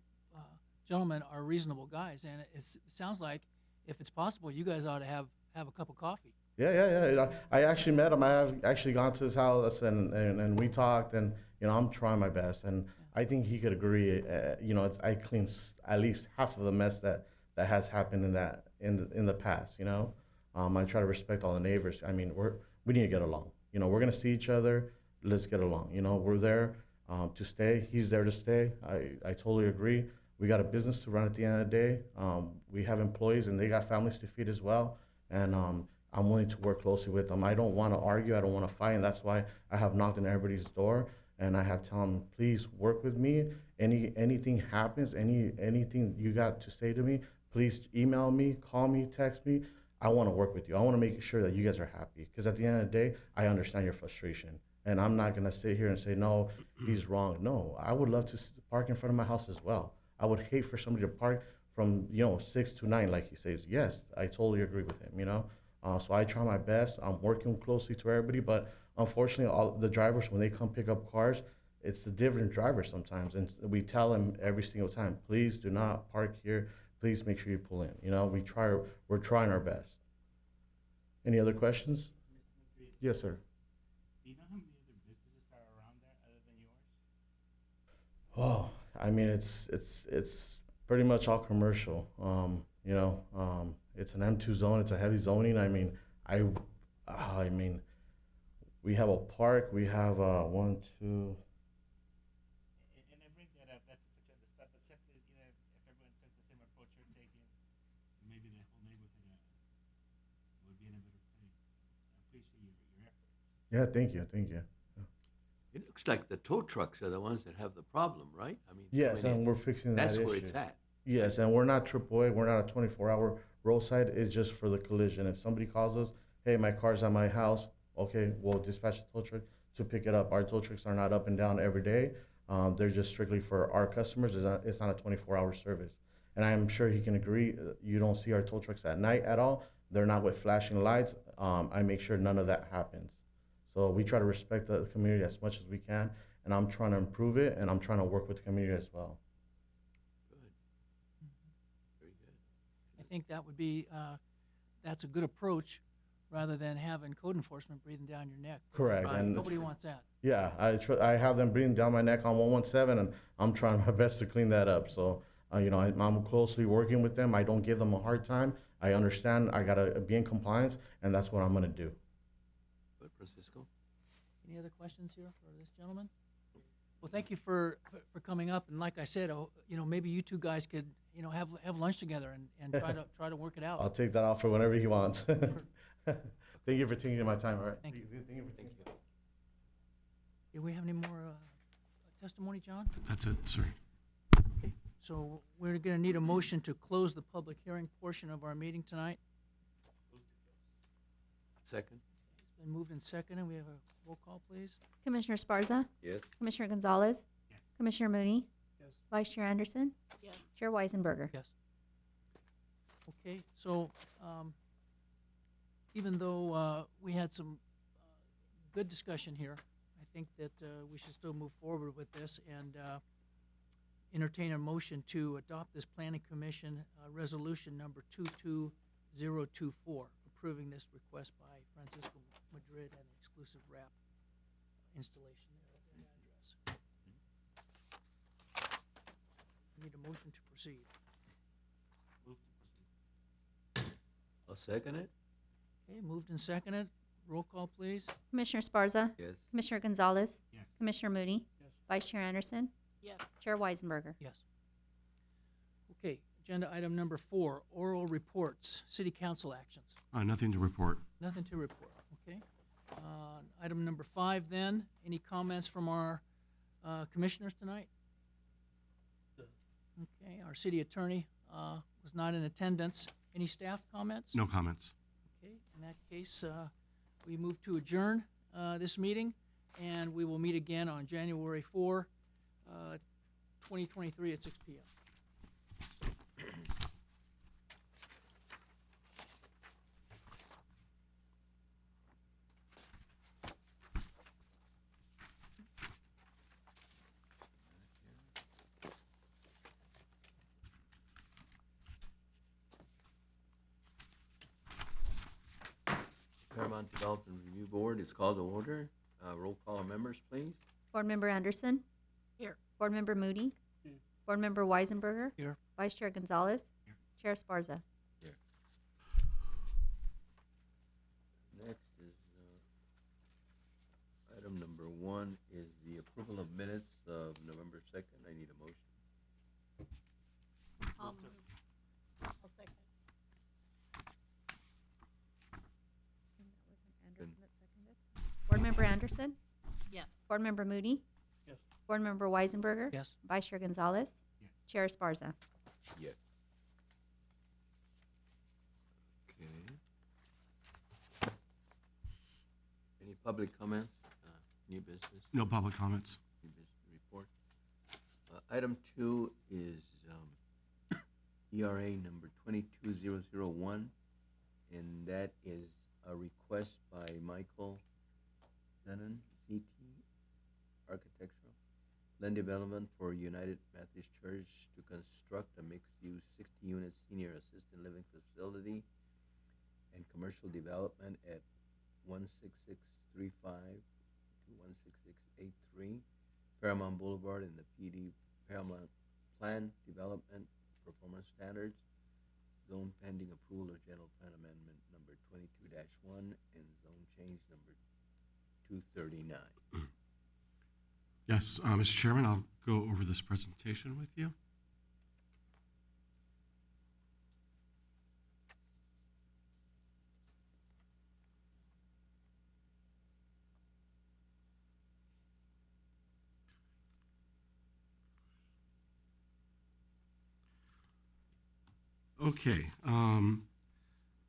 gentlemen are reasonable guys, and it sounds like if it's possible, you guys ought to have a cup of coffee. Yeah. I actually met him. I have actually gone to his house, and we talked, and you know, I'm trying my best, and I think he could agree. You know, I cleaned at least half of the mess that has happened in the past. You know, I try to respect all the neighbors. I mean, we need to get along. You know, we're gonna see each other. Let's get along. You know, we're there to stay. He's there to stay. I totally agree. We got a business to run at the end of the day. We have employees, and they got families to feed as well. And I'm willing to work closely with them. I don't want to argue. I don't want to fight, and that's why I have knocked on everybody's door and I have told them, please work with me. Anything happens, anything you got to say to me, please email me, call me, text me. I want to work with you. I want to make sure that you guys are happy, because at the end of the day, I understand your frustration, and I'm not gonna sit here and say no, he's wrong. No, I would love to park in front of my house as well. I would hate for somebody to park from 6 to 9, like he says. Yes, I totally agree with him. So I try my best. I'm working closely to everybody, but unfortunately, all the drivers, when they come pick up cars, it's a different driver sometimes, and we tell them every single time, please do not park here. Please make sure you pull in. We're trying our best. Any other questions? Mr. Madrid, Yes, sir. do you know how many other businesses are around there other than yours? Oh, I mean, it's pretty much all commercial. It's an M2 zone. It's a heavy zoning. I mean, we have a park. We have 1, 2. And I bring that up not to put you on the spot, but simply, if everyone took the same approach you're taking, maybe the whole neighborhood would be in a better place. I appreciate your efforts. Yeah, thank you. It looks like the tow trucks are the ones that have the problem, right? I mean, Yes, coming in. and we're fixing that That's issue. where it's at. Yes, and we're not AAA. We're not a 24-hour roadside. It's just for the collision. If somebody calls us, hey, my car's at my house, okay, we'll dispatch the tow truck to pick it up. Our tow trucks are not up and down every day. They're just strictly for our customers. It's not a 24-hour service. And I'm sure he can agree. You don't see our tow trucks at night at all. They're not with flashing lights. I make sure none of that happens. So we try to respect the community as much as we can, and I'm trying to improve it, and I'm trying to work with the community as well. Good. Very good. I think that would be, that's a good approach, rather than having code enforcement breathing down your neck. Correct. Right. And Nobody wants that. yeah, I have them breathing down my neck on 117, and I'm trying my best to clean that up. So, I'm closely working with them. I don't give them a hard time. I understand I gotta be in compliance, and that's what I'm gonna do. Good, Francisco. Any other questions here for this gentleman? Well, thank you for coming up, and like I said, maybe you two guys could, have lunch together and try to work it out. I'll take that offer whenever he wants. Thank you for taking my time. All right. Thank you. Thank you. Thank you. Do we have any more testimony, John? That's it, sir. Okay, so we're gonna need a motion to close the public hearing portion of our meeting tonight. Second? It's been moved and seconded. We have a roll call, please. Commissioner Sparza, Yes. Commissioner Gonzalez, Yes. Commissioner Mooney, Yes. Vice Chair Anderson, Yes. Chair Weisenberger. Yes. Okay, so, even though, we had some, good discussion here, I think that, we should still move forward with this and, entertain a motion to adopt this planning commission, resolution number 22024, approving this request by Francisco Madrid and the exclusive wrap installation there at that address. I need a motion to proceed. Move to proceed. I'll second it. Okay, moved and seconded. Roll call, please. Commissioner Sparza, Yes. Commissioner Gonzalez, Yes. Commissioner Mooney, Yes. Vice Chair Anderson, Yes. Chair Weisenberger. Yes. Okay, agenda item number 4, oral reports, city council actions. Nothing to report. Nothing to report, okay? Item number 5 then, any comments from our commissioners tonight? Okay, our city attorney was not in attendance. Any staff comments? No comments. Okay, in that case, we move to adjourn this meeting, and we will meet again on January 4, 2023 at 6 p.m. Paramount Development Review Board is called to order. Roll call members, please. Board Member Anderson, Here. Board Member Moody, Here. Board Member Weisenberger, Here. Vice Chair Gonzalez, Here. Chair Sparza. Next is, item number 1 is the approval of minutes of November 2nd. I need a motion. I'll move. I'll second. Member Anderson, Yes. Board Member Moody, Yes. Board Member Weisenberger, Yes. Vice Chair Gonzalez, Yes. Chair Esparza. Yes. Okay. Any public comments? New business? No public comments. New business report. Item 2 is ERA number 22001, and that is a request by Michael Zenon, CT Architectural, land development for United Methodist Church to construct a mixed-use 60-unit senior assisted living facility and commercial development at 16635 to 16683 Paramount Boulevard in the PD Paramount Plan Development Performance Standards, zone pending approval of General Plan Amendment number 22-1 and zone change number 239. Yes, Mr. Chairman, I'll go over this presentation with you. Okay,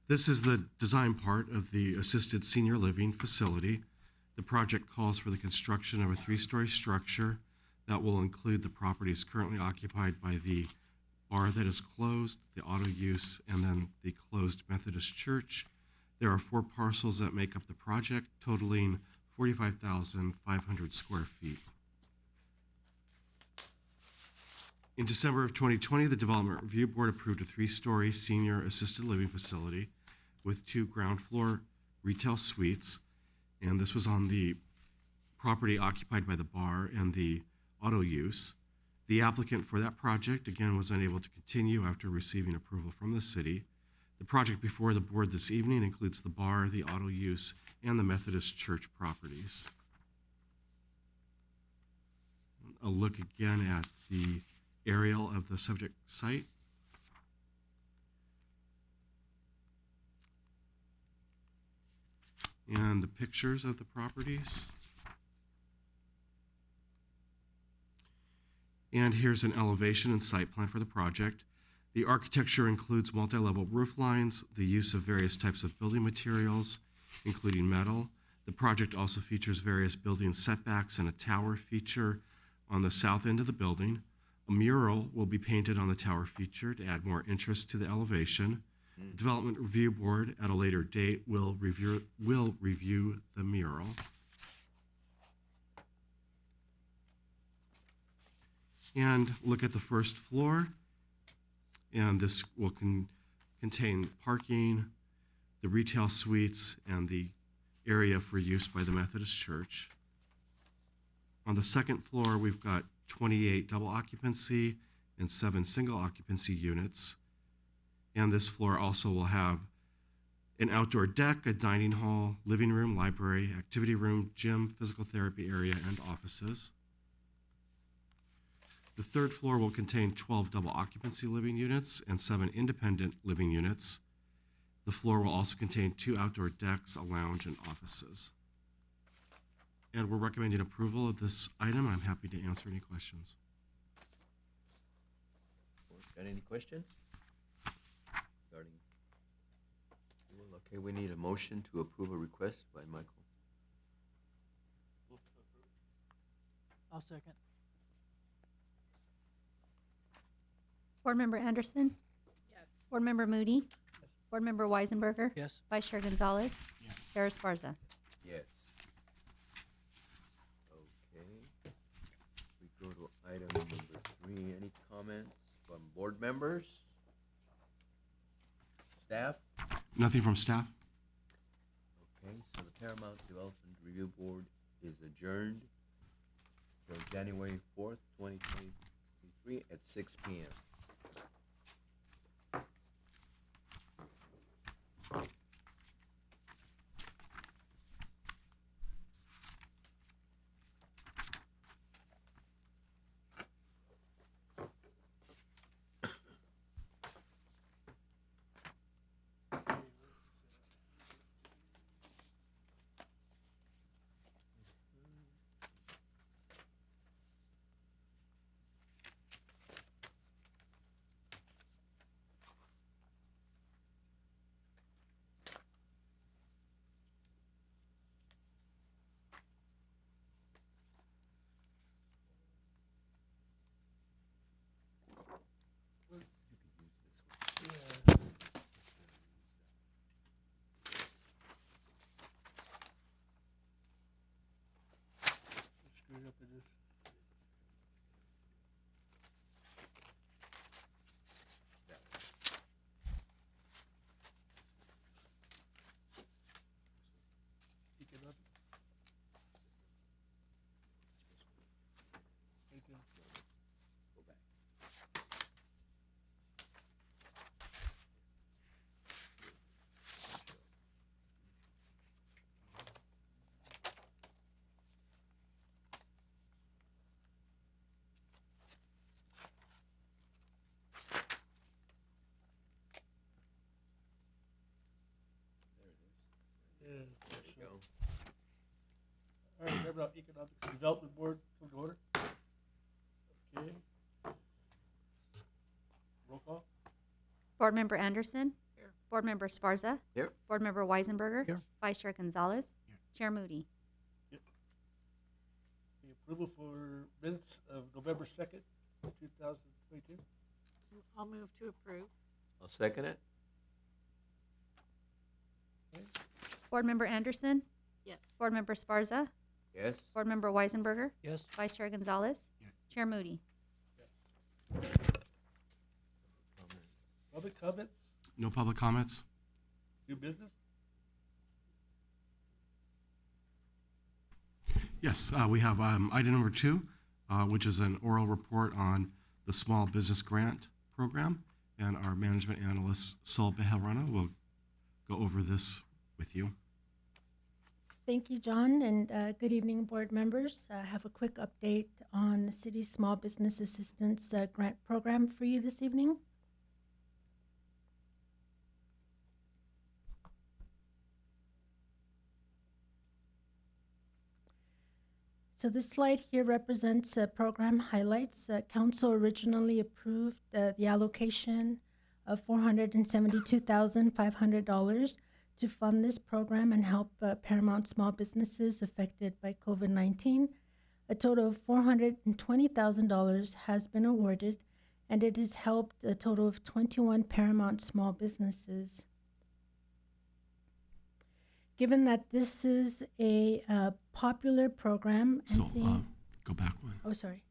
this is the design part of the assisted senior living facility. The project calls for the construction of a 3-story structure that will include the properties currently occupied by the bar that is closed, the auto use, and then the closed Methodist church. There are 4 parcels that make up the project, totaling 45,500 square feet. In December of 2020, the Development Review Board approved a 3-story senior assisted living facility with 2 ground floor retail suites, and this was on the property occupied by the bar and the auto use. The applicant for that project, again, was unable to continue after receiving approval from the city. The project before the board this evening includes the bar, the auto use, and the Methodist church properties. A look again at the aerial of the subject site. And the pictures of the properties. And here's an elevation and site plan for the project. The architecture includes multi-level roof lines, the use of various types of building materials, including metal. The project also features various building setbacks and a tower feature on the south end of the building. A mural will be painted on the tower feature to add more interest to the elevation. The Development Review Board at a later date will review the mural. And look at the first floor. And this will contain parking, the retail suites, and the area for use by the Methodist Church. On the second floor, we've got 28 double occupancy and 7 single occupancy units. And this floor also will have an outdoor deck, a dining hall, living room, library, activity room, gym, physical therapy area, and offices. The third floor will contain 12 double occupancy living units and 7 independent living units. The floor will also contain 2 outdoor decks, a lounge, and offices. And we're recommending approval of this item. I'm happy to answer any questions. Got any questions? Regarding, well, okay, we need a motion to approve a request by Michael. I'll second. Board Member Anderson, Yes. Board Member Moody, Board Member Weisenberger, Yes. Vice Chair Gonzalez, Yes. Chair Esparza. Yes. Okay. We go to item number 3. Any comments from board members? Staff? Nothing from staff? Okay, so the Paramount Development Review Board is adjourned till January 4th, 2023 at 6 p.m. Yes, There you go. All right, Fairmount Economic Development Board, come to order. Okay. Roll call. Board Member Anderson. Here. Board Member Esparza. Here. Board Member Weisenberger. Here. Vice Chair Gonzalez. Chair Moody. The approval for minutes of November 2nd, 2022. I'll move to approve. I'll second it. Board Member Anderson. Yes. Board Member Esparza. Yes. Board Member Weisenberger. Yes. Vice Chair Gonzalez. Chair Moody. Public comments, No public comments? new business? Yes, we have item number 2, which is an oral report on the Small Business Grant Program, and our management analyst, Sol Bejarano, will go over this with you. Thank you, John, and good evening, board members. I have a quick update on the city's Small Business Assistance Grant Program for you this evening. So this slide here represents program highlights. Council originally approved the allocation of $472,500 to fund this program and help Paramount small businesses affected by COVID-19. A total of $420,000 has been awarded, and it has helped a total of 21 Paramount small businesses. Given that this is a popular program, and So, seeing, go back one. oh, sorry.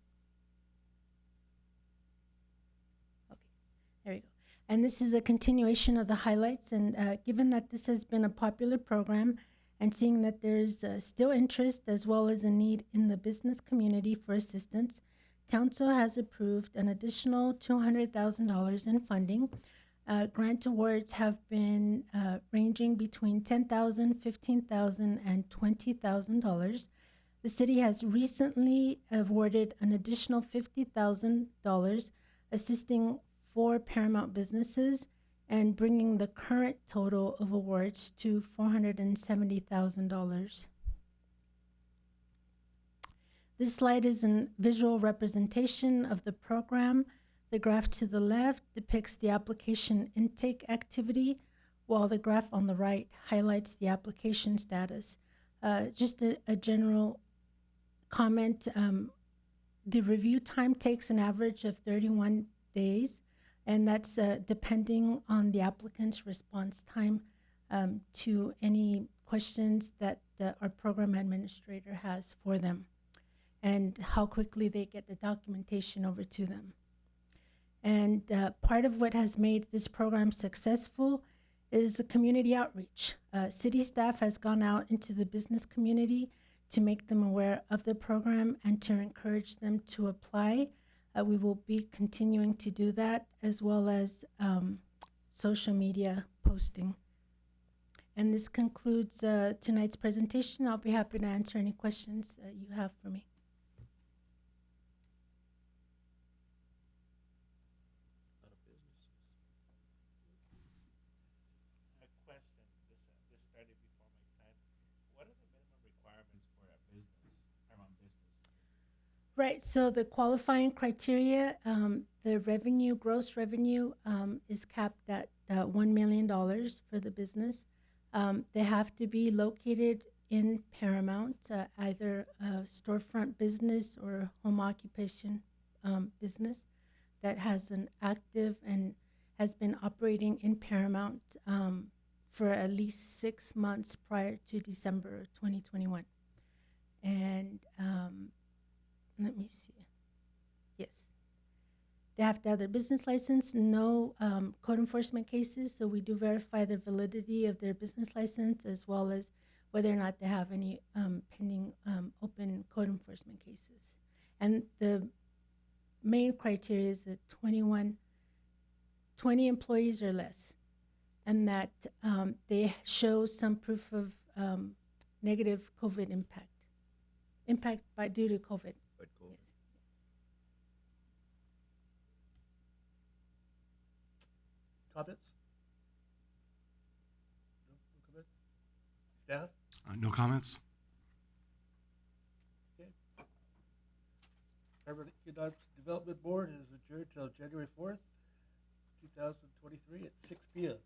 Okay, there you go. And this is a continuation of the highlights. And given that this has been a popular program and seeing that there's still interest as well as a need in the business community for assistance, Council has approved an additional $200,000 in funding. Grant awards have been ranging between $10,000, $15,000, and $20,000. The city has recently awarded an additional $50,000, assisting 4 Paramount businesses and bringing the current total of awards to $470,000. This slide is a visual representation of the program. The graph to the left depicts the application intake activity, while the graph on the right highlights the application status. Just a general comment, the review time takes an average of 31 days, and that's depending on the applicant's response time to any questions that our program administrator has for them, and how quickly they get the documentation over to them. And part of what has made this program successful is the community outreach. City staff has gone out into the business community to make them aware of the program and to encourage them to apply. We will be continuing to do that, as well as social media posting. And this concludes tonight's presentation. I'll be happy to answer any questions you have for me. A question. This started before my time. What are the minimum requirements for a business, Paramount business? Right, so the qualifying criteria, the revenue, gross revenue, is capped at $1 million for the business. They have to be located in Paramount, either a storefront business or home occupation business that has an active and has been operating in Paramount for at least 6 months prior to December 2021. And let me see. Yes. They have to have their business license, no code enforcement cases, so we do verify the validity of their business license as well as whether or not they have any pending open code enforcement cases. And the main criteria is that 20 employees or less, and that they show some proof of negative COVID impact due to COVID. But cool. Yes. Comments? No comments? Staff? No comments? Okay. Fairfield Economic Development Board is adjourned till January 4th, 2023 at 6 p.m.